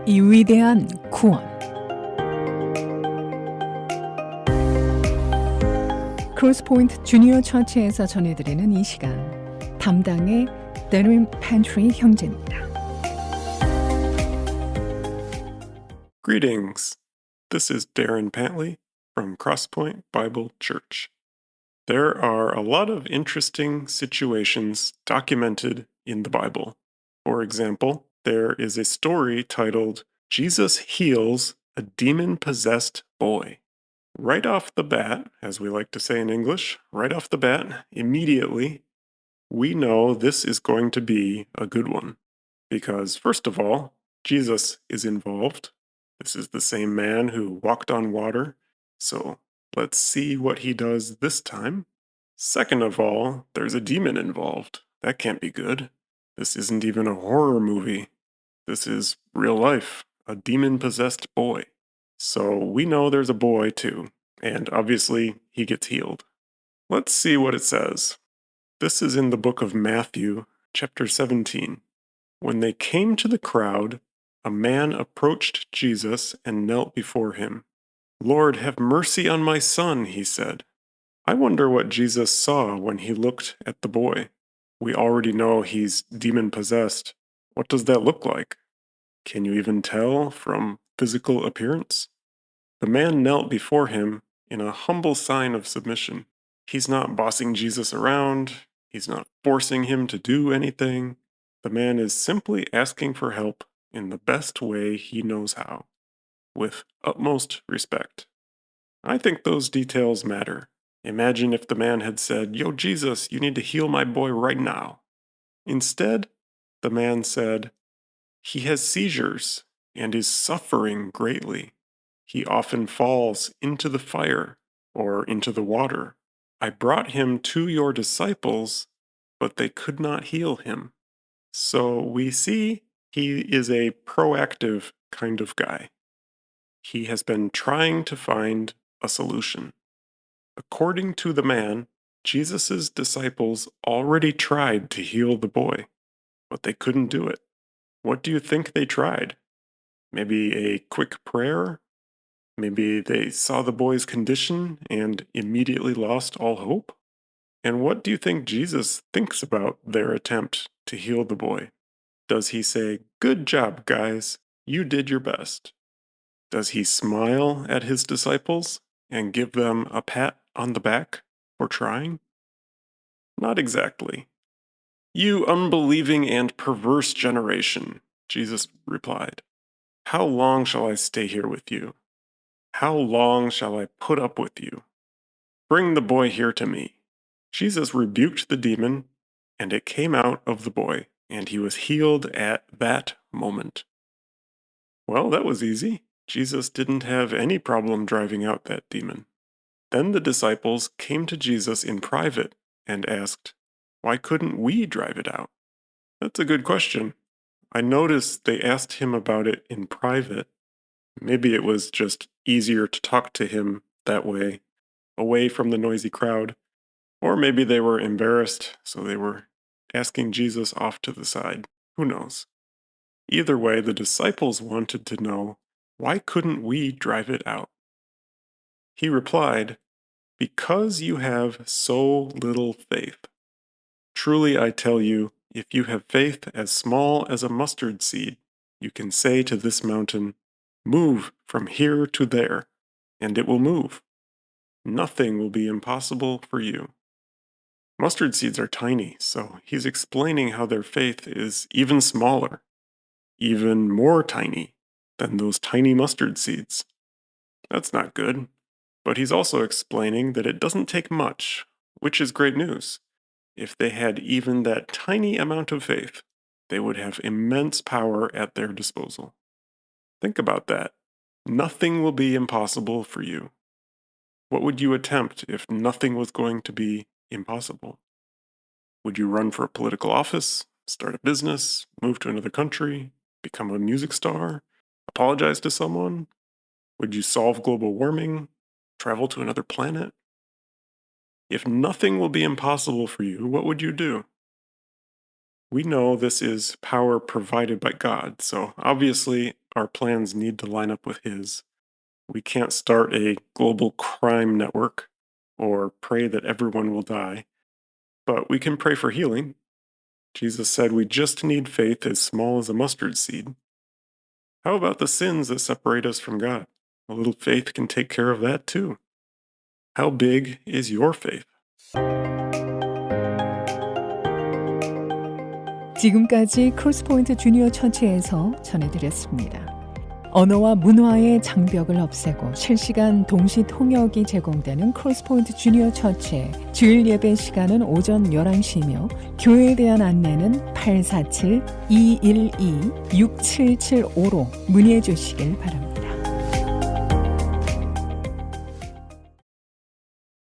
이 위대한 구원. 크로스포인트 주니어 처치에서 전해드리는 이 시간, 담당의 Darin Pantley 형제입니다. Greetings. This is Darin Pantley from Crosspoint Bible Church. There are a lot of interesting situations documented in the Bible. For example, there is a story titled Jesus Heals a Demon-Possessed Boy. Right off the bat, as we like to say in English, right off the bat, immediately, we know this is going to be a good one. Because, first of all, Jesus is involved. This is the same man who walked on water, so let's see what he does this time. Second of all, there's a demon involved. That can't be good. This isn't even a horror movie. This is real life, a demon-possessed boy. So we know there's a boy too, and obviously he gets healed. Let's see what it says. This is in the book of Matthew, chapter 17. When they came to the crowd, a man approached Jesus and knelt before him. "Lord, have mercy on my son," he said. I wonder what Jesus saw when he looked at the boy. We already know he's demon-possessed. What does that look like? Can you even tell from physical appearance? The man knelt before him in a humble sign of submission. He's not bossing Jesus around. He's not forcing him to do anything. The man is simply asking for help in the best way he knows how, with utmost respect. I think those details matter. Imagine if the man had said, "Yo, Jesus, you need to heal my boy right now." Instead, the man said, "He has seizures and is suffering greatly. He often falls into the fire or into the water. I brought him to your disciples, but they could not heal him." So we see he is a proactive kind of guy. He has been trying to find a solution. According to the man, Jesus' disciples already tried to heal the boy, but they couldn't do it. What do you think they tried? Maybe a quick prayer? Maybe they saw the boy's condition and immediately lost all hope? And what do you think Jesus thinks about their attempt to heal the boy? Does he say, "Good job, guys, you did your best"? Does he smile at his disciples and give them a pat on the back for trying? Not exactly. "You unbelieving and perverse generation," Jesus replied. "How long shall I stay here with you? How long shall I put up with you? Bring the boy here to me." Jesus rebuked the demon, and it came out of the boy, and he was healed at that moment. Well, that was easy. Jesus didn't have any problem driving out that demon. Then the disciples came to Jesus in private and asked, "Why couldn't we drive it out?" That's a good question. I noticed they asked him about it in private. Maybe it was just easier to talk to him that way, away from the noisy crowd. Or maybe they were embarrassed, so they were asking Jesus off to the side. Who knows? Either way, the disciples wanted to know, why couldn't we drive it out? He replied, "Because you have so little faith. Truly I tell you, if you have faith as small as a mustard seed, you can say to this mountain, 'Move from here to there,' and it will move. Nothing will be impossible for you." Mustard seeds are tiny, so he's explaining how their faith is even smaller, even more tiny than those tiny mustard seeds. That's not good. But he's also explaining that it doesn't take much, which is great news. If they had even that tiny amount of faith, they would have immense power at their disposal. Think about that. Nothing will be impossible for you. What would you attempt if nothing was going to be impossible? Would you run for a political office, start a business, move to another country, become a music star, apologize to someone? Would you solve global warming, travel to another planet? If nothing will be impossible for you, what would you do? We know this is power provided by God, so obviously our plans need to line up with His. We can't start a global crime network or pray that everyone will die, but we can pray for healing. Jesus said we just need faith as small as a mustard seed. How about the sins that separate us from God? A little faith can take care of that too. How big is your faith? 지금까지 크로스포인트 주니어 처치에서 전해드렸습니다. 언어와 문화의 장벽을 없애고 실시간 동시 통역이 제공되는 크로스포인트 주니어 처치의 주일 예배 시간은 오전 11시이며 교회에 대한 안내는 847-212-6775로 문의해 주시길 바랍니다.